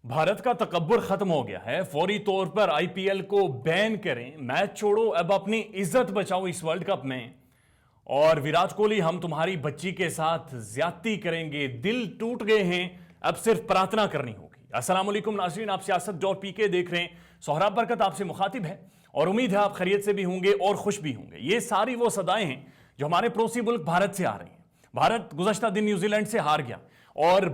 भारत का तकब्बुर खत्म हो गया है। फौरी तौर पर आईपीएल को बैन करें, मैच छोड़ो, अब अपनी इज्जत बचाओ इस वर्ल्ड कप में। और विराट कोहली, हम तुम्हारी बच्ची के साथ ज्यादती करेंगे, दिल टूट गए हैं, अब सिर्फ प्रार्थना करनी होगी। अस्सलाम वालेकुम नाज़रीन, आप सियासत.pk देख रहे हैं। सोहराब बरकत आपसे मुखातिब है और उम्मीद है आप खैरियत से भी होंगे और खुश भी होंगे। ये सारी वो सदाएं हैं जो हमारे पड़ोसी मुल्क भारत से आ रही हैं। भारत गुज़श्ता दिन न्यूजीलैंड से हार गया और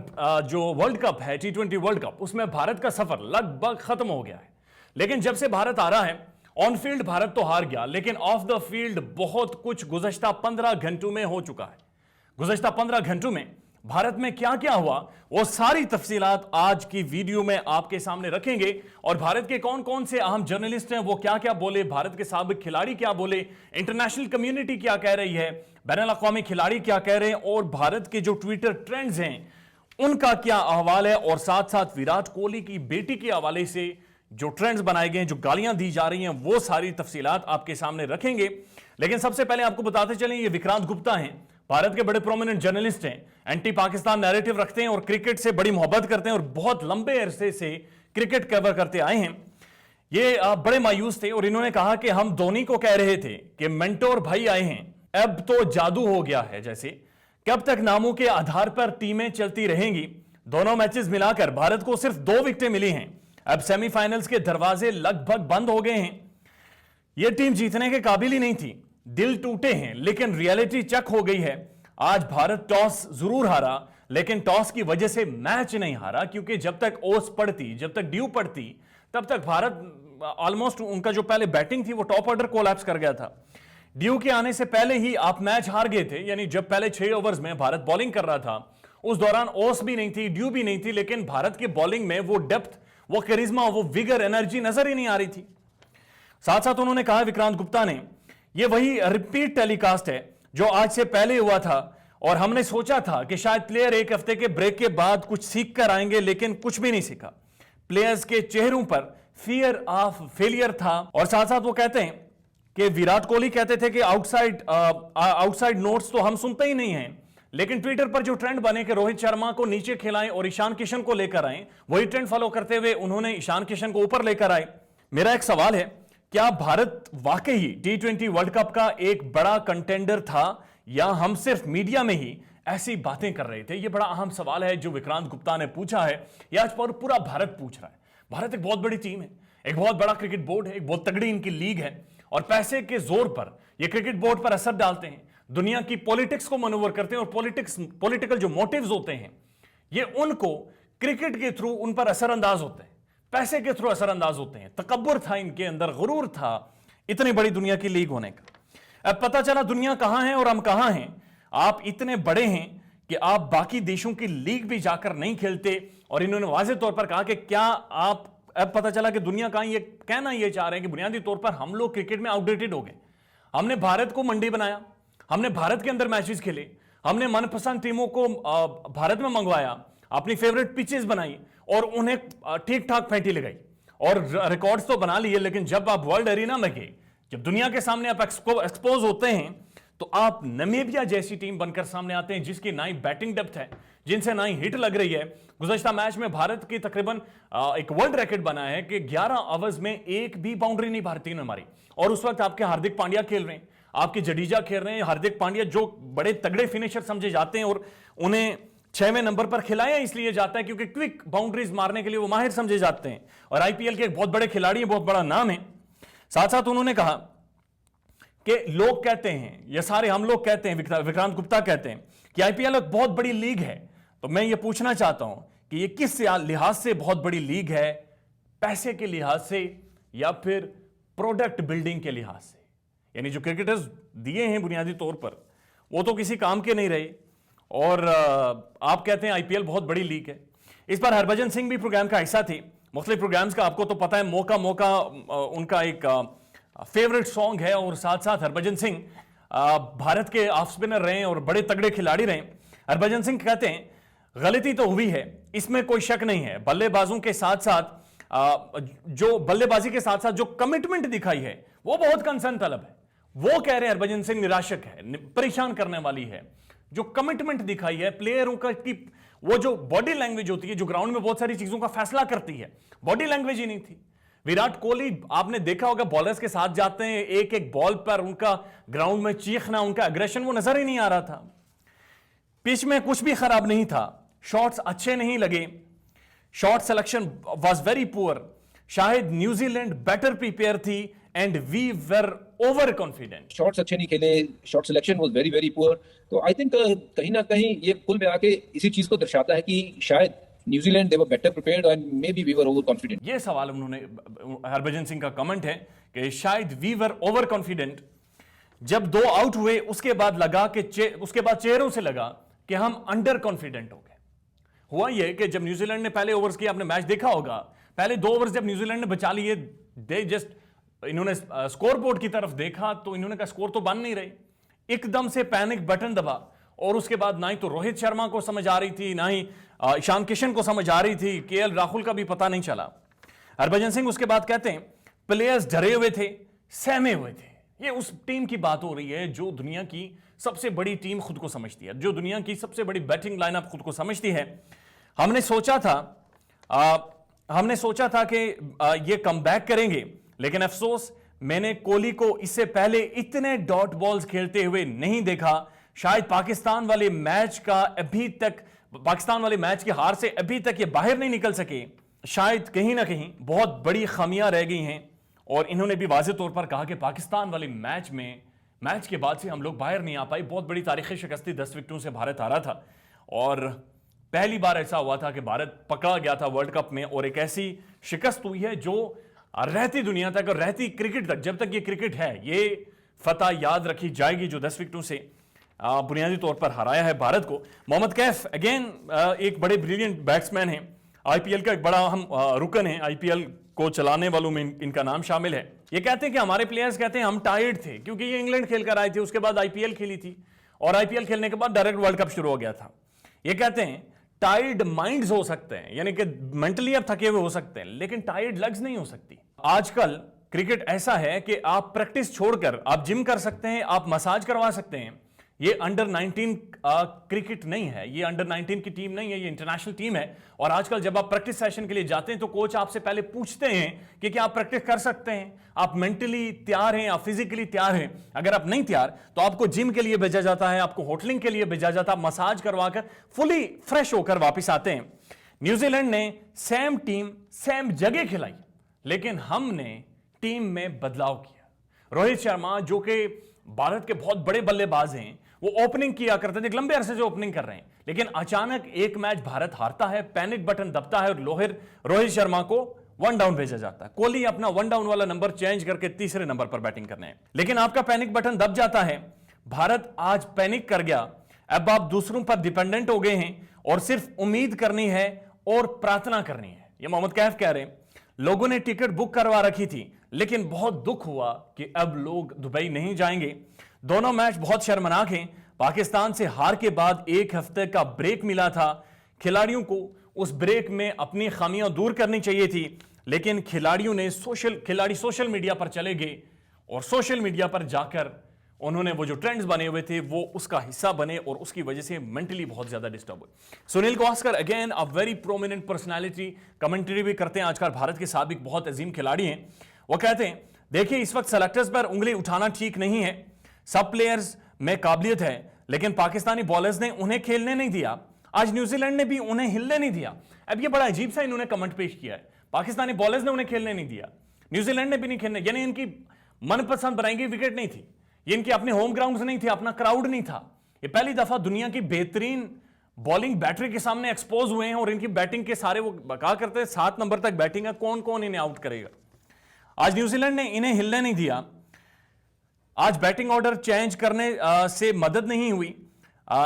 जो वर्ल्ड कप है T20 वर्ल्ड कप, उसमें भारत का सफर लगभग खत्म हो गया है। लेकिन जब से भारत आ रहा है, ऑन फील्ड भारत तो हार गया, लेकिन ऑफ द फील्ड बहुत कुछ गुज़श्ता 15 घंटों में हो चुका है। गुज़श्ता 15 घंटों में भारत में क्या क्या हुआ, वो सारी तफसीलात आज की वीडियो में आपके सामने रखेंगे। और भारत के कौन कौन से अहम जर्नलिस्ट हैं, वो क्या क्या बोले, भारत के साबिक खिलाड़ी क्या बोले, इंटरनेशनल कम्युनिटी क्या कह रही है, बैनुल अक़वामी खिलाड़ी क्या कह रहे हैं, और भारत के जो ट्विटर ट्रेंड्स हैं उनका क्या अहवाल है। और साथ साथ विराट कोहली की बेटी के हवाले से जो ट्रेंड्स बनाए गए हैं, जो गालियां दी जा रही हैं, वो सारी तफसीलात आपके सामने रखेंगे। लेकिन सबसे पहले आपको बताते चलें, ये विक्रांत गुप्ता हैं, भारत के बड़े प्रोमिनेंट जर्नलिस्ट हैं, एंटी पाकिस्तान नैरेटिव रखते हैं और क्रिकेट से बड़ी मोहब्बत करते हैं और बहुत लंबे अरसे से क्रिकेट कवर करते आए हैं। ये बड़े मायूस थे और इन्होंने कहा कि हम धोनी को कह रहे थे कि मेंटोर भाई आए हैं, अब तो जादू हो गया है जैसे। कब तक नामों के आधार पर टीमें चलती रहेंगी। दोनों मैचेस मिलाकर भारत को सिर्फ 2 विकेटें मिली हैं। अब सेमीफाइनल्स के दरवाजे लगभग बंद हो गए हैं। यह टीम जीतने के काबिल ही नहीं थी, दिल टूटे हैं, लेकिन रियलिटी चेक हो गई है। आज भारत टॉस जरूर हारा, लेकिन टॉस की वजह से मैच नहीं हारा, क्योंकि जब तक ओस पड़ती, जब तक ड्यू पड़ती, तब तक भारत ऑलमोस्ट, उनका जो पहले बैटिंग थी वो टॉप ऑर्डर कोलैप्स कर गया था। ड्यू के आने से पहले ही आप मैच हार गए थे, यानी जब पहले 6 ओवर्स में भारत बॉलिंग कर रहा था, उस दौरान ओस भी नहीं थी, ड्यू भी नहीं थी, लेकिन भारत की बॉलिंग में वो डेप्थ, वो करिश्मा, वो विगर, एनर्जी नजर ही नहीं आ रही थी। साथ साथ उन्होंने कहा, विक्रांत गुप्ता ने, ये वही रिपीट टेलीकास्ट है जो आज से पहले हुआ था और हमने सोचा था कि शायद प्लेयर एक हफ्ते के ब्रेक के बाद कुछ सीख कर आएंगे, लेकिन कुछ भी नहीं सीखा। प्लेयर्स के चेहरों पर फियर ऑफ फेलियर था। और साथ साथ वो कहते हैं कि विराट कोहली कहते थे कि आउटसाइड नोट्स तो हम सुनते ही नहीं हैं, लेकिन ट्विटर पर जो ट्रेंड बने कि रोहित शर्मा को नीचे खिलाएं और ईशान किशन को लेकर आए, वही ट्रेंड फॉलो करते हुए उन्होंने ईशान किशन को ऊपर लेकर आए। मेरा एक सवाल है, क्या भारत वाकई T20 वर्ल्ड कप का एक बड़ा कंटेंडर था, या हम सिर्फ मीडिया में ही ऐसी बातें कर रहे थे? यह बड़ा अहम सवाल है जो विक्रांत गुप्ता ने पूछा है, या आज पर पूरा भारत पूछ रहा है। भारत एक बहुत बड़ी टीम है, एक बहुत बड़ा क्रिकेट बोर्ड है, एक बहुत तगड़ी इनकी लीग है, और पैसे के जोर पर ये क्रिकेट बोर्ड पर असर डालते हैं, दुनिया की पॉलिटिक्स को मनोवर करते हैं, और पॉलिटिकल जो मोटिव्स होते हैं, ये उनको क्रिकेट के थ्रू उन पर असरअंदाज होते हैं, पैसे के थ्रू असरअंदाज होते हैं। तकब्बुर था इनके अंदर, गुरूर था इतनी बड़ी दुनिया की लीग होने का। अब पता चला दुनिया कहां है और हम कहां हैं। आप इतने बड़े हैं कि आप बाकी देशों की लीग भी जाकर नहीं खेलते, और इन्होंने वाज़ेह तौर पर कहा कि क्या आप, अब पता चला कि दुनिया कहां, ये कहना ये चाह रहे हैं कि बुनियादी तौर पर हम लोग क्रिकेट में आउटडेटेड हो गए। हमने भारत को मंडी बनाया, हमने भारत के अंदर मैचेस खेले, हमने मनपसंद टीमों को भारत में मंगवाया, अपनी फेवरेट पिचेस बनाई और उन्हें ठीक ठाक फेंटी लगाई, और रिकॉर्ड्स तो बना लिए। लेकिन जब आप वर्ल्ड एरिना में गए, जब दुनिया के सामने आप एक्सपोज होते हैं, तो आप नमीबिया जैसी टीम बनकर सामने आते हैं, जिसकी ना ही बैटिंग डेप्थ है, जिनसे ना ही हिट लग रही है। गुज़श्ता मैच में भारत की तकरीबन एक वर्ल्ड रिकॉर्ड बना है कि 11 ओवर्स में एक भी बाउंड्री नहीं भारतीय ने मारी। और उस वक्त आपके हार्दिक पांड्या खेल रहे हैं, आपके जडेजा खेल रहे हैं। हार्दिक पांड्या जो बड़े तगड़े फिनिशर समझे जाते हैं, और उन्हें 6वें नंबर पर खिलाया इसलिए जाता है क्योंकि क्विक बाउंड्रीज मारने के लिए वो माहिर समझे जाते हैं, और आईपीएल के एक बहुत बड़े खिलाड़ी हैं, बहुत बड़ा नाम है। साथ साथ उन्होंने कहा कि लोग कहते हैं, ये सारे हम लोग कहते हैं, विक्रांत गुप्ता कहते हैं कि आईपीएल एक बहुत बड़ी लीग है। तो मैं ये पूछना चाहता हूं कि ये किस लिहाज से बहुत बड़ी लीग है, पैसे के लिहाज से या फिर प्रोडक्ट बिल्डिंग के लिहाज से? यानी जो क्रिकेटर्स दिए हैं बुनियादी तौर पर, वो तो किसी काम के नहीं रहे, और आप कहते हैं आईपीएल बहुत बड़ी लीग है। इस बार हरभजन सिंह भी प्रोग्राम का हिस्सा थे। मुख्तलिफ प्रोग्राम्स का आपको तो पता है, मौका मौका उनका एक फेवरेट सॉन्ग है, और साथ साथ हरभजन सिंह भारत के ऑफ स्पिनर रहे और बड़े तगड़े खिलाड़ी रहे। हरभजन सिंह कहते हैं, गलती तो हुई है, इसमें कोई शक नहीं है। बल्लेबाजों के साथ साथ जो बल्लेबाजी के साथ साथ जो कमिटमेंट दिखाई है, वो बहुत कंसर्न तलब है। वो कह रहे हैं हरभजन सिंह निराशक है, परेशान करने वाली है। जो कमिटमेंट दिखाई है प्लेयरों का, की वो जो बॉडी लैंग्वेज होती है, जो ग्राउंड में बहुत सारी चीजों का फैसला करती है, बॉडी लैंग्वेज ही नहीं थी। विराट कोहली आपने देखा होगा बॉलर्स के साथ जाते हैं, एक एक बॉल पर उनका ग्राउंड में चीखना, उनका एग्रेशन वो नजर ही नहीं आ रहा था। पिच में कुछ भी खराब नहीं था, शॉट्स अच्छे नहीं लगे, shot selection was very poor. शायद न्यूजीलैंड बेटर प्रिपेयर थी and we were over confident. Shots अच्छे नहीं खेले, shot selection was very very poor. तो आई थिंक कहीं ना कहीं ये कुल मिला के इसी चीज को दर्शाता है कि शायद New Zealand they were better prepared and may be we were over confident. ये सवाल उन्होंने, हरभजन सिंह का कमेंट है कि शायद वी वर ओवर कॉन्फिडेंट। जब 2 आउट हुए उसके बाद लगा कि उसके बाद चेहरों से लगा कि हम अंडर कॉन्फिडेंट हो गए। हुआ यह कि जब न्यूजीलैंड ने पहले ओवर्स किया, आपने मैच देखा होगा, पहले 2 ओवर्स जब न्यूजीलैंड ने बचा लिए, दे जस्ट इन्होंने स्कोर बोर्ड की तरफ देखा तो इन्होंने कहा स्कोर तो बन नहीं रही, एकदम से पैनिक बटन दबा। और उसके बाद ना ही तो रोहित शर्मा को समझ आ रही थी, ना ही ईशान किशन को समझ आ रही थी, केएल राहुल का भी पता नहीं चला। हरभजन सिंह उसके बाद कहते हैं प्लेयर्स डरे हुए थे, सहमे हुए थे। ये उस टीम की बात हो रही है जो दुनिया की सबसे बड़ी टीम खुद को समझती है, जो दुनिया की सबसे बड़ी बैटिंग लाइनअप खुद को समझती है। हमने सोचा था कि ये कमबैक करेंगे, लेकिन अफसोस मैंने कोहली को इससे पहले इतने डॉट बॉल्स खेलते हुए नहीं देखा। शायद पाकिस्तान वाले मैच की हार से अभी तक ये बाहर नहीं निकल सके। शायद कहीं ना कहीं बहुत बड़ी खामियां रह गई हैं। और इन्होंने भी वाज़ेह तौर पर कहा कि पाकिस्तान वाले मैच के बाद से हम लोग बाहर नहीं आ पाए। बहुत बड़ी तारीखी शिकस्ती 10 विकेटों से भारत हारा था और पहली बार ऐसा हुआ था कि भारत पकड़ा गया था वर्ल्ड कप में। और एक ऐसी शिकस्त हुई है जो रहती दुनिया तक और रहती क्रिकेट तक, जब तक ये क्रिकेट है, ये फतह याद रखी जाएगी जो 10 विकेटों से बुनियादी तौर पर हराया है भारत को। मोहम्मद कैफ अगेन एक बड़े ब्रिलियंट बैट्समैन हैं, आईपीएल का एक बड़ा अहम रुकन है, आईपीएल को चलाने वालों में इनका नाम शामिल है। ये कहते हैं कि हमारे प्लेयर्स कहते हैं हम टायर्ड थे क्योंकि ये इंग्लैंड खेल कर आए थे, उसके बाद आईपीएल खेली थी और आईपीएल खेलने के बाद डायरेक्ट वर्ल्ड कप शुरू हो गया था। ये कहते हैं टायर्ड माइंड्स हो सकते हैं, यानी कि मेंटली आप थके हुए हो सकते हैं, लेकिन टायर्ड लेग्स नहीं हो सकती। आजकल क्रिकेट ऐसा है कि आप प्रैक्टिस छोड़कर आप जिम कर सकते हैं, आप मसाज करवा सकते हैं। ये अंडर 19 क्रिकेट नहीं है, ये अंडर 19 की टीम नहीं है, ये इंटरनेशनल टीम है। और आजकल जब आप प्रैक्टिस सेशन के लिए जाते हैं तो कोच आपसे पहले पूछते हैं कि क्या आप प्रैक्टिस कर सकते हैं, आप मेंटली तैयार हैं, आप फिजिकली तैयार हैं। अगर आप नहीं तैयार तो आपको जिम के लिए भेजा जाता है, आपको होटलिंग के लिए भेजा जाता है, मसाज करवाकर फुली फ्रेश होकर वापस आते हैं। न्यूजीलैंड ने सेम टीम सेम जगह खिलाई, लेकिन हमने टीम में बदलाव किया। रोहित शर्मा जो कि भारत के बहुत बड़े बल्लेबाज हैं, वो ओपनिंग किया करते थे, लंबे अरसे से ओपनिंग कर रहे हैं, लेकिन अचानक एक मैच भारत हारता है, पैनिक बटन दबता है और रोहित शर्मा को 1 डाउन भेजा जाता है। कोहली अपना 1 डाउन वाला नंबर चेंज करके तीसरे नंबर पर बैटिंग करने हैं, लेकिन आपका पैनिक बटन दब जाता है। भारत आज पैनिक कर गया, अब आप दूसरों पर डिपेंडेंट हो गए हैं और सिर्फ उम्मीद करनी है और प्रार्थना करनी है। ये मोहम्मद कैफ कह रहे हैं लोगों ने टिकट बुक करवा रखी थी, लेकिन बहुत दुख हुआ कि अब लोग दुबई नहीं जाएंगे। दोनों मैच बहुत शर्मनाक हैं। पाकिस्तान से हार के बाद 1 हफ्ते का ब्रेक मिला था, खिलाड़ियों को उस ब्रेक में अपनी खामियां दूर करनी चाहिए थी, लेकिन खिलाड़ी सोशल मीडिया पर चले गए और सोशल मीडिया पर जाकर उन्होंने वो जो ट्रेंड्स बने हुए थे वो उसका हिस्सा बने और उसकी वजह से मेंटली बहुत ज्यादा डिस्टर्ब हुए। Sunil Gavaskar again a very prominent personality, commentary भी करते हैं, आजकल भारत के साबिक बहुत अजीम खिलाड़ी हैं। वो कहते हैं देखिए इस वक्त सेलेक्टर्स पर उंगली उठाना ठीक नहीं है, सब प्लेयर्स में काबिलियत है, लेकिन पाकिस्तानी बॉलर्स ने उन्हें खेलने नहीं दिया। आज न्यूजीलैंड ने भी उन्हें हिलने नहीं दिया। अब ये बड़ा अजीब सा इन्होंने कमेंट पेश किया है, पाकिस्तानी बॉलर्स ने उन्हें खेलने नहीं दिया, न्यूजीलैंड ने भी नहीं खेलने, यानी इनकी मनपसंद बनाई गई विकेट नहीं थी, ये इनके अपने होम ग्राउंड नहीं थे, अपना क्राउड नहीं था। ये पहली दफा दुनिया की बेहतरीन बॉलिंग बैटरी के सामने एक्सपोज हुए हैं और इनकी बैटिंग के सारे वो कहा करते हैं 7 नंबर तक बैटिंग है, कौन कौन इन्हें आउट करेगा। आज न्यूजीलैंड ने इन्हें हिलने नहीं दिया। आज बैटिंग ऑर्डर चेंज करने से मदद नहीं हुई।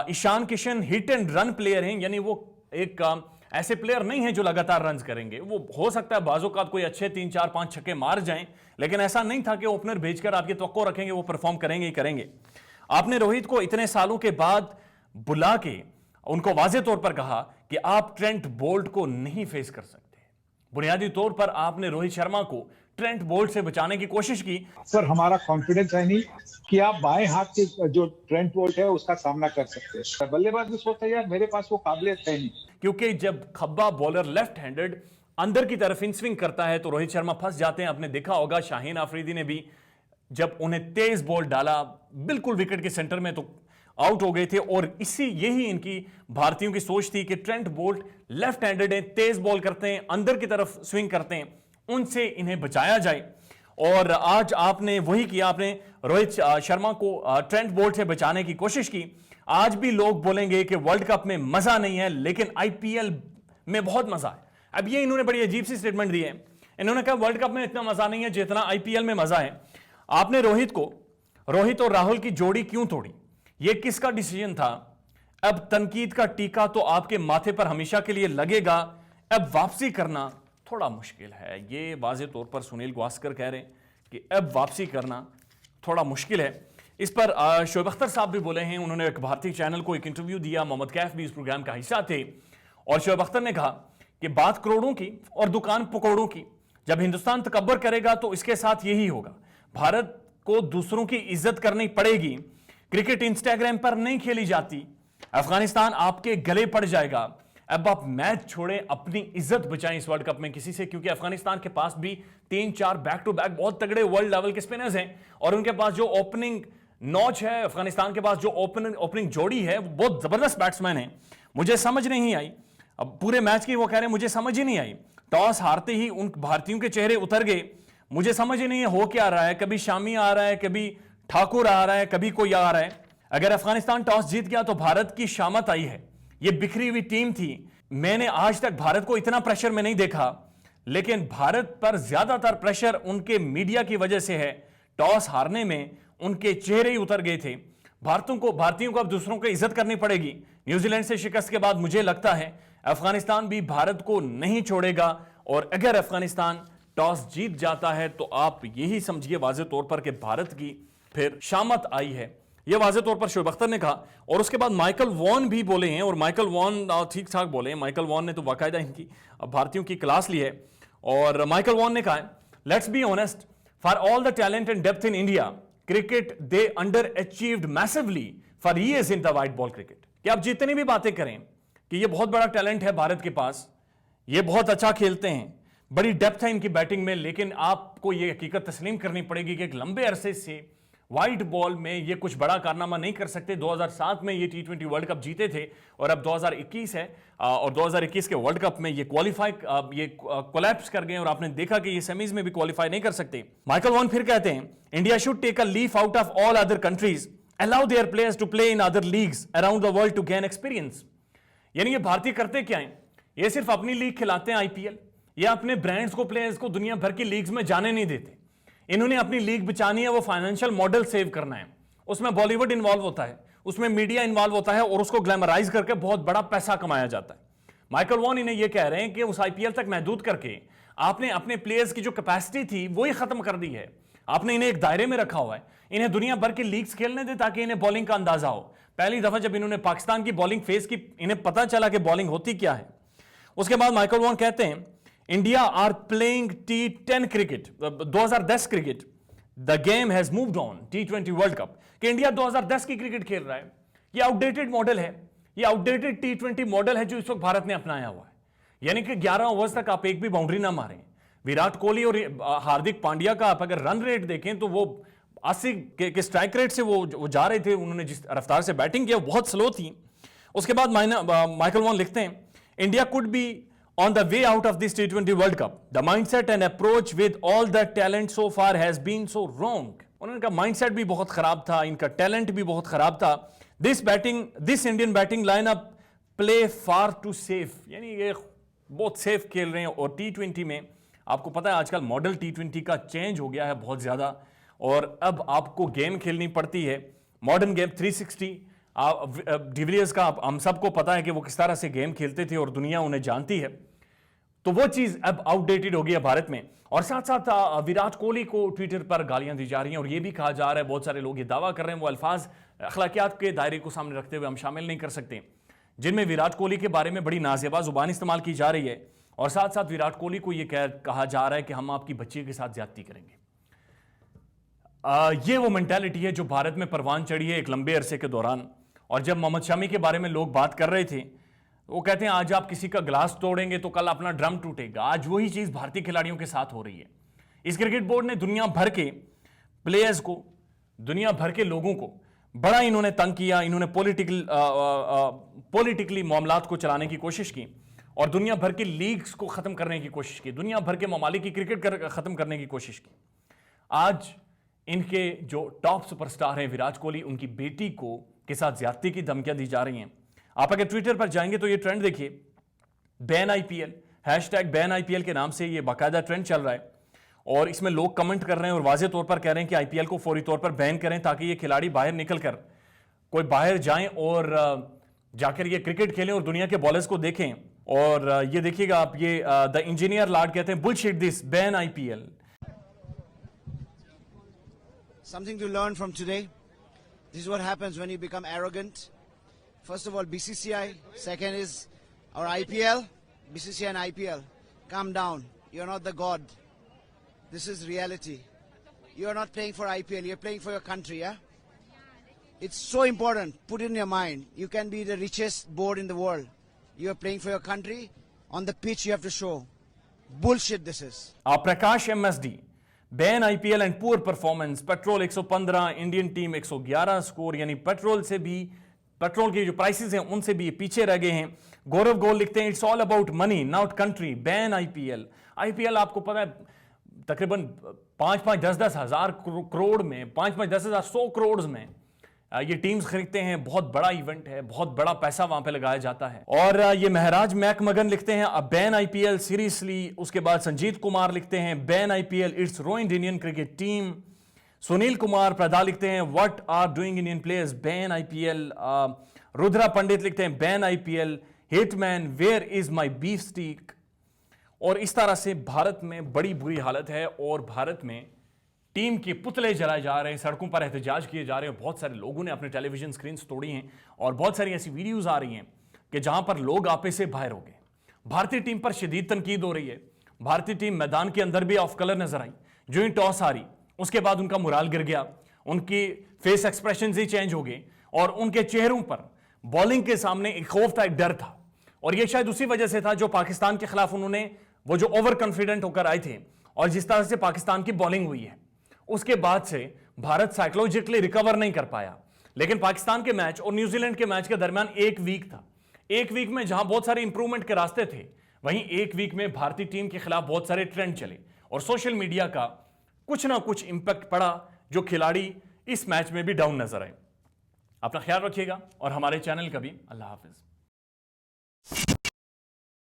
Ishan Kishan hit and run player हैं, यानी वो एक ऐसे प्लेयर नहीं है जो लगातार रन्स करेंगे। वो हो सकता है बाजों का कोई अच्छे 3 4 5 छक्के मार जाएं, लेकिन ऐसा नहीं था कि ओपनर भेजकर आपकी तवक्को रखेंगे वो परफॉर्म करेंगे ही करेंगे। आपने रोहित को इतने सालों के बाद बुला के उनको वाज़ेह तौर पर कहा कि आप ट्रेंट बोल्ट को नहीं फेस कर सकते। बुनियादी तौर पर आपने रोहित शर्मा को ट्रेंट बोल्ट से बचाने की कोशिश की। सर हमारा कॉन्फिडेंस है नहीं कि आप बाएं हाथ के जो ट्रेंट बोल्ट है उसका सामना कर सकते हैं। बल्लेबाज भी सोचता है यार मेरे पास वो काबिलियत है नहीं, क्योंकि जब खब्बा बॉलर लेफ्ट हैंडेड अंदर की तरफ इन स्विंग करता है तो रोहित शर्मा फंस जाते हैं। आपने देखा होगा शाहीन आफरीदी ने भी जब उन्हें तेज बॉल डाला बिल्कुल विकेट के सेंटर में तो आउट हो गए थे। और यही इनकी भारतीयों की सोच थी कि ट्रेंट बोल्ट लेफ्ट हैंडेड है, तेज बॉल करते हैं, अंदर की तरफ स्विंग करते हैं, उनसे इन्हें बचाया जाए। और आज आपने वही किया, आपने रोहित शर्मा को ट्रेंट बोल्ट से बचाने की कोशिश की। आज भी लोग बोलेंगे कि वर्ल्ड कप में मजा नहीं है लेकिन आईपीएल में बहुत मजा है। अब ये इन्होंने बड़ी अजीब सी स्टेटमेंट दी है। इन्होंने कहा वर्ल्ड कप में इतना मजा नहीं है जितना आईपीएल में मजा है। आपने रोहित और राहुल की जोड़ी क्यों तोड़ी? यह किसका डिसीजन था? अब तनकीद का टीका तो आपके माथे पर हमेशा के लिए लगेगा। अब वापसी करना थोड़ा मुश्किल है। ये वाज़े तौर पर सुनील गावस्कर कह रहे हैं कि अब वापसी करना थोड़ा मुश्किल है। इस पर शोएब अख्तर साहब भी बोले हैं। उन्होंने एक भारतीय चैनल को एक इंटरव्यू दिया, मोहम्मद कैफ भी इस प्रोग्राम का हिस्सा थे। और शोएब अख्तर ने कहा कि बात करोड़ों की और दुकान पकौड़ों की। जब हिंदुस्तान तकब्बर करेगा तो इसके साथ यही होगा। भारत को दूसरों की इज्जत करनी पड़ेगी। क्रिकेट इंस्टाग्राम पर नहीं खेली जाती। अफगानिस्तान आपके गले पड़ जाएगा। अब आप मैच छोड़ें, अपनी इज्जत बचाएं इस वर्ल्ड कप में किसी से, क्योंकि अफगानिस्तान के पास भी 3-4 बैक टू बैक बहुत तगड़े वर्ल्ड लेवल के स्पिनर्स हैं। और उनके पास जो ओपनिंग नॉच है, अफगानिस्तान के पास जो ओपनिंग जोड़ी है, वो बहुत जबरदस्त बैट्समैन है। मुझे समझ नहीं आई, अब पूरे मैच की वो कह रहे हैं मुझे समझ ही नहीं आई। टॉस हारते ही उन भारतीयों के चेहरे उतर गए। मुझे समझ ही नहीं हो क्या रहा है। कभी शामी आ रहा है, कभी ठाकुर आ रहा है, कभी कोई आ रहा है। अगर अफगानिस्तान टॉस जीत गया तो भारत की शामत आई है। यह बिखरी हुई टीम थी। मैंने आज तक भारत को इतना प्रेशर में नहीं देखा, लेकिन भारत पर ज्यादातर प्रेशर उनके मीडिया की वजह से है। टॉस हारने में उनके चेहरे ही उतर गए थे। भारतीयों को अब दूसरों की इज्जत करनी पड़ेगी। न्यूजीलैंड से शिकस्त के बाद मुझे लगता है अफगानिस्तान भी भारत को नहीं छोड़ेगा। और अगर अफगानिस्तान टॉस जीत जाता है तो आप यही समझिए वाज़े तौर पर कि भारत की फिर शामत आई है। यह वाज़े तौर पर शोएब अख्तर ने कहा। और उसके बाद माइकल वॉन भी बोले हैं, और माइकल वॉन ठीक ठाक बोले हैं। माइकल वॉन ने तो बाकायदा इनकी भारतीयों की क्लास ली है। और माइकल वॉन ने कहा, let's be honest, for all the talent and depth in India cricket they under achieved massively for years in the white ball cricket. कि आप जितनी भी बातें करें कि ये बहुत बड़ा टैलेंट है भारत के पास, ये बहुत अच्छा खेलते हैं, बड़ी डेप्थ है इनकी बैटिंग में, लेकिन आपको ये हकीकत तस्लीम करनी पड़ेगी कि एक लंबे अरसे से व्हाइट बॉल में ये कुछ बड़ा कारनामा नहीं कर सकते। 2007 में ये T20 वर्ल्ड कप जीते थे और अब 2021 है और 2021 के वर्ल्ड कप में ये कोलैप्स कर गए और आपने देखा कि ये सेमीज में भी क्वालिफाई नहीं कर सकते। माइकल वॉन फिर कहते हैं, India should take a leaf out of all other countries, allow their players to play in other leagues around the world to gain experience. यानी ये भारतीय करते क्या है? ये सिर्फ अपनी लीग खिलाते हैं आईपीएल, ये अपने ब्रांड्स को, प्लेयर्स को दुनिया भर की लीग्स में जाने नहीं देते। इन्होंने अपनी लीग बचानी है, वो फाइनेंशियल मॉडल सेव करना है। उसमें बॉलीवुड इन्वॉल्व होता है, उसमें मीडिया इन्वॉल्व होता है और उसको ग्लैमराइज करके बहुत बड़ा पैसा कमाया जाता है। माइकल वॉन इन्हें यह कह रहे हैं कि उस आईपीएल तक महदूद करके आपने अपने प्लेयर्स की जो कैपेसिटी थी वही खत्म कर दी है। आपने इन्हें एक दायरे में रखा हुआ है, इन्हें दुनिया भर की लीग्स खेलने दे ताकि इन्हें बॉलिंग का अंदाजा हो। पहली दफा जब इन्होंने पाकिस्तान की बॉलिंग फेस की, इन्हें पता चला कि बॉलिंग होती क्या है। उसके बाद माइकल वॉन कहते हैं, India are playing T10 cricket, 2010 cricket, the game has moved on T20 world cup. कि इंडिया 2010 की क्रिकेट खेल रहा है। ये आउटडेटेड मॉडल है, ये आउटडेटेड T20 मॉडल है जो इस वक्त भारत ने अपनाया हुआ है। यानी कि 11 ओवर्स तक आप एक भी बाउंड्री ना मारें। विराट कोहली और हार्दिक पांड्या का आप अगर रन रेट देखें तो वो 80 के स्ट्राइक रेट से वो जा रहे थे। उन्होंने जिस रफ्तार से बैटिंग किया बहुत स्लो थी। उसके बाद माइकल वॉन लिखते हैं, India could be on the way out of this T20 World Cup. The mindset and approach with all the talent so far has been so wrong. उन्होंने कहा माइंडसेट भी बहुत खराब था, इनका टैलेंट भी बहुत खराब था। This Indian batting lineup play far too safe, यानी ये बहुत सेफ खेल रहे हैं। और T20 में आपको पता है आजकल मॉडल T20 का चेंज हो गया है बहुत ज्यादा, और अब आपको गेम खेलनी पड़ती है मॉडर्न गेम 360। डिविलियर्स का हम सबको पता है कि वो किस तरह से गेम खेलते थे और दुनिया उन्हें जानती है। तो वो चीज अब आउटडेटेड हो गई है भारत में। और साथ साथ विराट कोहली को ट्विटर पर गालियां दी जा रही हैं और ये भी कहा जा रहा है, बहुत सारे लोग ये दावा कर रहे हैं, वो अल्फाज अखलाकियात के दायरे को सामने रखते हुए हम शामिल नहीं कर सकते, जिनमें विराट कोहली के बारे में बड़ी नाज़ेबा जुबान इस्तेमाल की जा रही है। और साथ साथ विराट कोहली को यह कहा जा रहा है कि हम आपकी बच्ची के साथ ज्यादती करेंगे। ये वो मेंटालिटी है जो भारत में परवान चढ़ी है एक लंबे अरसे के दौरान। और जब मोहम्मद शमी के बारे में लोग बात कर रहे थे, वो कहते हैं आज आप किसी का गिलास तोड़ेंगे तो कल अपना ड्रम टूटेगा। आज वही चीज भारतीय खिलाड़ियों के साथ हो रही है। इस क्रिकेट बोर्ड ने दुनिया भर के प्लेयर्स को, दुनिया भर के लोगों को बड़ा इन्होंने तंग किया। इन्होंने पॉलिटिकली मामलात को चलाने की कोशिश की और दुनिया भर के लीग्स को खत्म करने की कोशिश की, दुनिया भर के ममालिक की क्रिकेट खत्म करने की कोशिश की। आज इनके जो टॉप सुपरस्टार हैं विराट कोहली, उनकी बेटी को के साथ ज्यादती की धमकियां दी जा रही हैं। आप अगर ट्विटर पर जाएंगे तो ये ट्रेंड देखिए, ban IPL, hashtag ban IPL के नाम से ये बाकायदा ट्रेंड चल रहा है और इसमें लोग कमेंट कर रहे हैं और वाज़ेह तौर पर कह रहे हैं कि आईपीएल को फौरी तौर पर बैन करें ताकि ये खिलाड़ी बाहर निकलकर कोई बाहर जाएं और जाकर ये क्रिकेट खेलें और दुनिया के बॉलर्स को देखें। और ये देखिएगा आप, ये द इंजीनियर लॉर्ड कहते हैं bullshit this, ban IPL. Something to learn from today. This is what happens when you become arrogant. First of all, BCCI. Second is our IPL. BCCI and IPL. Calm down. You're not the god. This is reality. You're not playing for IPL. You're playing for your country, yeah? It's so important. Put it in your mind. You can be the richest board in the world. You're playing for your country. On the pitch, you have to show. Bullshit this is. Prakash MSD. Ban IPL and poor performance. Petrol 115, Indian team 111 score, यानी petrol की जो prices हैं उनसे भी पीछे रह गए हैं। गौरव गोल लिखते हैं it's all about money not country, ban IPL. IPL आपको पता है तकरीबन 5-5, 10-10 हजार करोड़ में, 5-5, 10 हजार 100 करोड़ में ये टीम्स खरीदते हैं। बहुत बड़ा इवेंट है, बहुत बड़ा पैसा वहां पे लगाया जाता है। और ये महराज मैकमगन लिखते हैं अब बैन आईपीएल सीरियसली। उसके बाद संजीत कुमार लिखते हैं ban IPL, it's ruined Indian cricket team. Sunil Kumar प्रदा लिखते हैं what are doing Indian players, ban IPL. Rudra Pandit लिखते हैं ban IPL, hitman where is my beef stick. और इस तरह से भारत में बड़ी बुरी हालत है और भारत में टीम के पुतले जलाए जा रहे हैं, सड़कों पर एहतजाज किए जा रहे हैं। बहुत सारे लोगों ने अपने टेलीविजन स्क्रीन तोड़ी हैं और बहुत सारी ऐसी वीडियोस आ रही हैं कि जहां पर लोग आपे से बाहर हो गए। भारतीय टीम पर शदीद तनकीद हो रही है। भारतीय टीम मैदान के अंदर भी ऑफ कलर नजर आई। जो ही टॉस हारी उसके बाद उनका मुराल गिर गया, उनकी फेस एक्सप्रेशन ही चेंज हो गए और उनके चेहरों पर बॉलिंग के सामने एक खौफ था, एक डर था। और यह शायद उसी वजह से था जो पाकिस्तान के खिलाफ उन्होंने वो जो ओवर कॉन्फिडेंट होकर आए थे और जिस तरह से पाकिस्तान की बॉलिंग हुई है, उसके बाद से भारत साइकोलॉजिकली रिकवर नहीं कर पाया। लेकिन पाकिस्तान के मैच और न्यूजीलैंड के मैच के दरमियान एक वीक था। एक वीक में जहां बहुत सारे इंप्रूवमेंट के रास्ते थे, वहीं एक वीक में भारतीय टीम के खिलाफ बहुत सारे ट्रेंड चले और सोशल मीडिया का कुछ ना कुछ इंपैक्ट पड़ा, जो खिलाड़ी इस मैच में भी डाउन नजर आए। अपना ख्याल रखिएगा और हमारे चैनल का भी। अल्लाह हाफिज।